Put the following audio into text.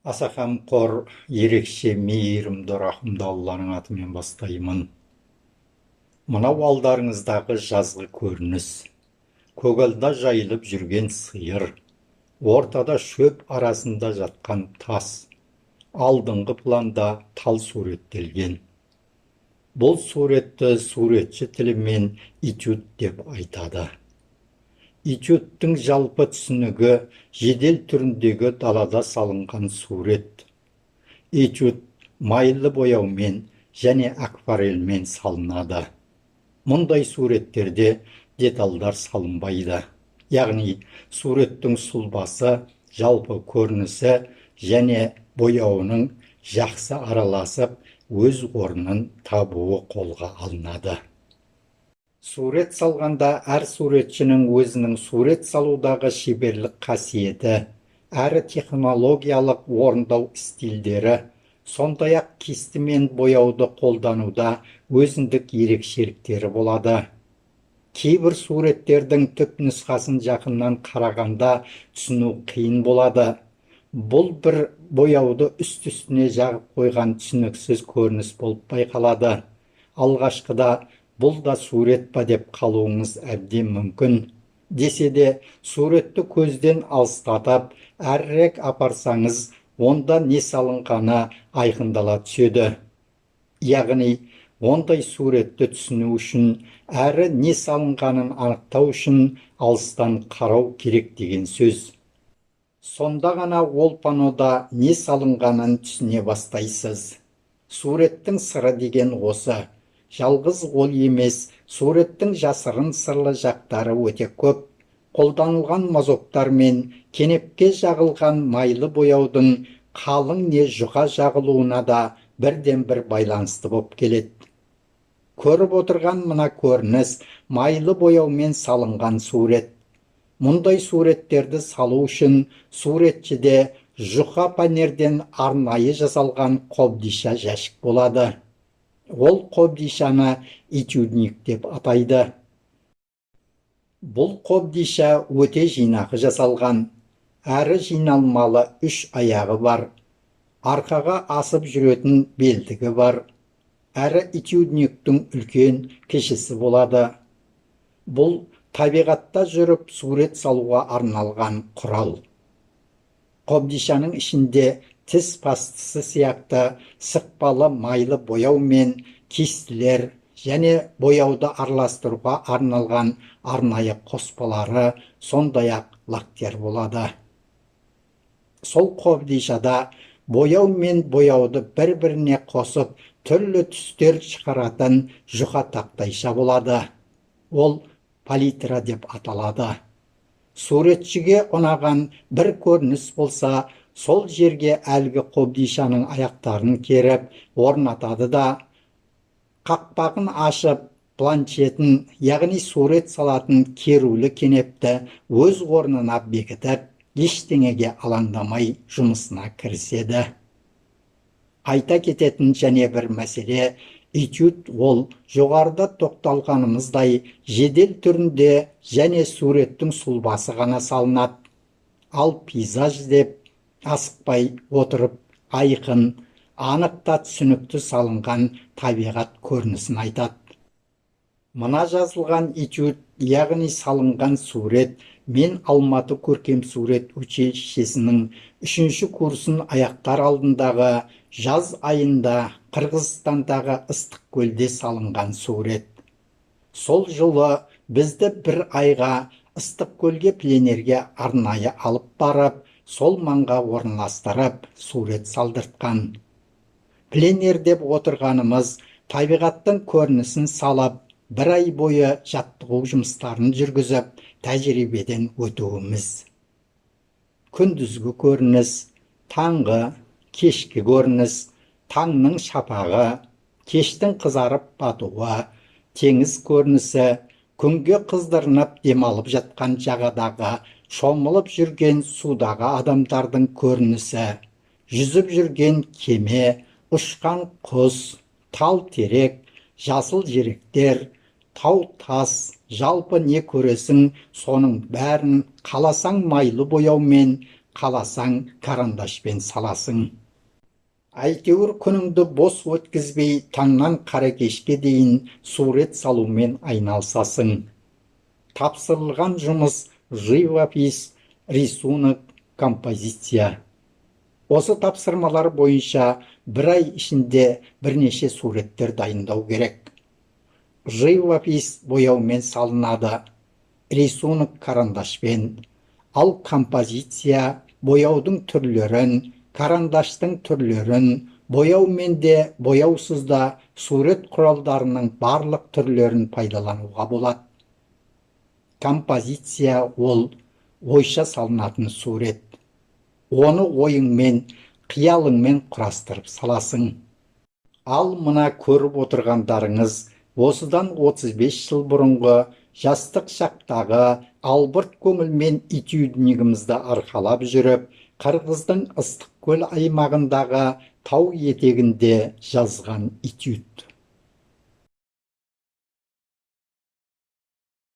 Аса қамқор, ерекше мейірімді рахымды Алланың атымен бастаймын. Мынау алдарыңыздағы жазғы көрініс. Көгалда жайылып жүрген сиыр, ортада шөп арасында жатқан тас, алдыңғы планда тал суреттелген. Бұл суретті суретші тілімен этюд деп айтады. Этюдтің жалпы түсінігі жедел түріндегі далада салынған сурет. Этюд майлы бояумен және акварельмен салынады. Мұндай суреттерде деталдар салынбайды. Яғни суреттің сұлбасы, жалпы көрінісі және бояуының жақсы араласып, өз орнын табуы қолға алынады. Сурет салғанда әр суретшінің өзінің сурет салудағы шеберлік қасиеті, әрі технологиялық орындау стильдері, сондай-ақ кесті мен бояуды қолдануда өзіндік ерекшеліктері болады. Кейбір суреттердің түпнұсқасын жақыннан қарағанда түсіну қиын болады. Бұл бір бояуды үст-үстіне жағып қойған түсініксіз көрініс болып байқалады. Алғашқыда бұл да сурет па деп қалуыңыз әбден мүмкін. Десе де, суретті көзден алыстатып, әрірек апарсаңыз, онда не салынғаны айқындала түседі. Яғни, ондай суретті түсіну үшін, әрі не салынғанын анықтау үшін алыстан қарау керек деген сөз. Сонда ғана ол панода не салынғанын түсіне бастайсыз. Суреттің сыры деген осы. Жалғыз ол емес, суреттің жасырын сырлы жақтары өте көп. Қолданылған мазоттар мен кенепке жағылған майлы бояудың қалың не жұқа жағылуына да бірден бір байланысты болып келеді. Көріп отырған мына көрініс майлы бояумен салынған сурет. Мұндай суреттерді салу үшін суретшіде жұқа фанерден арнайы жасалған қобдиша жәшік болады. Ол қобдишаны этюдник деп атайды. Бұл қобдиша өте жинақы жасалған, әрі жиналмалы 3 аяғы бар. Арқаға асып жүретін белдігі бар. Әрі этюдниктің үлкен кішісі болады. Бұл табиғатта жүріп сурет салуға арналған құрал. Қобдишаның ішінде тіс пастысы сияқты сықпалы майлы бояу мен кестілер және бояуды араластыруға арналған арнайы қоспалары, сондай-ақ лактер болады. Сол қобдишада бояу мен бояуды бір-біріне қосып, түрлі түстер шығаратын жұқа тақтайша болады. Ол палитра деп аталады. Суретшіге ұнаған бір көрініс болса, сол жерге әлгі қобдишаның аяқтарын керіп орнатады да, қақпағын ашып, планшетін, яғни сурет салатын керулі кенепті өз орнына бекітіп, ештеңеге алаңдамай жұмысына кіріседі. Айта кететін және бір мәселе, этюд ол жоғарыда тоқталғанымыздай жедел түрінде және суреттің сұлбасы ғана салынады. Ал пейзаж деп асықпай отырып, айқын, анықта түсінікті салынған табиғат көрінісін айтады. Мына жазылған этюд, яғни салынған сурет, мен Алматы көркем сурет училищесінің 3-ші курсын аяқтар алдындағы жаз айында Қырғызстандағы Ыстықкөлде салынған сурет. Сол жылы бізді бір айға Ыстықкөлге пленерге арнайы алып барып, сол маңға орналастырып, сурет салдыртқан. Пленер деп отырғанымыз табиғаттың көрінісін салып, бір ай бойы жаттығу жұмыстарын жүргізіп, тәжірибеден өтуіміз. Күндізгі көрініс, таңғы, кешкі көрініс, таңның шапағы, кештің қызарып батуы, теңіз көрінісі, күнге қыздырынып демалып жатқан жағадағы шомылып жүрген судағы адамдардың көрінісі, жүзіп жүрген кеме, ұшқан құс, тал терек, жасыл жеректер, тау тас, жалпы не көресің, соның бәрін қаласаң майлы бояумен, қаласаң карандашпен саласың. Әйтеуір күніңді бос өткізбей, таңнан қара кешке дейін сурет салумен айналысасың. Тапсырылған жұмыс живопись, рисунок, композиция. Осы тапсырмалар бойынша бір ай ішінде бірнеше суреттер дайындау керек. Живопись бояумен салынады, рисунок карандашпен, ал композиция бояудың түрлерін, карандаштың түрлерін, бояумен де бояусыз да сурет құралдарының барлық түрлерін пайдалануға болады. Композиция ол ойша салынатын сурет. Оны ойыңмен, қиялыңмен құрастырып саласың. Ал мына көріп отырғандарыңыз осыдан 35 жыл бұрынғы жастық шақтағы албырт көңілмен этюднигімізді арқалап жүріп, Қырғыздың Ыстықкөл аймағындағы тау етегінде жазған этюд.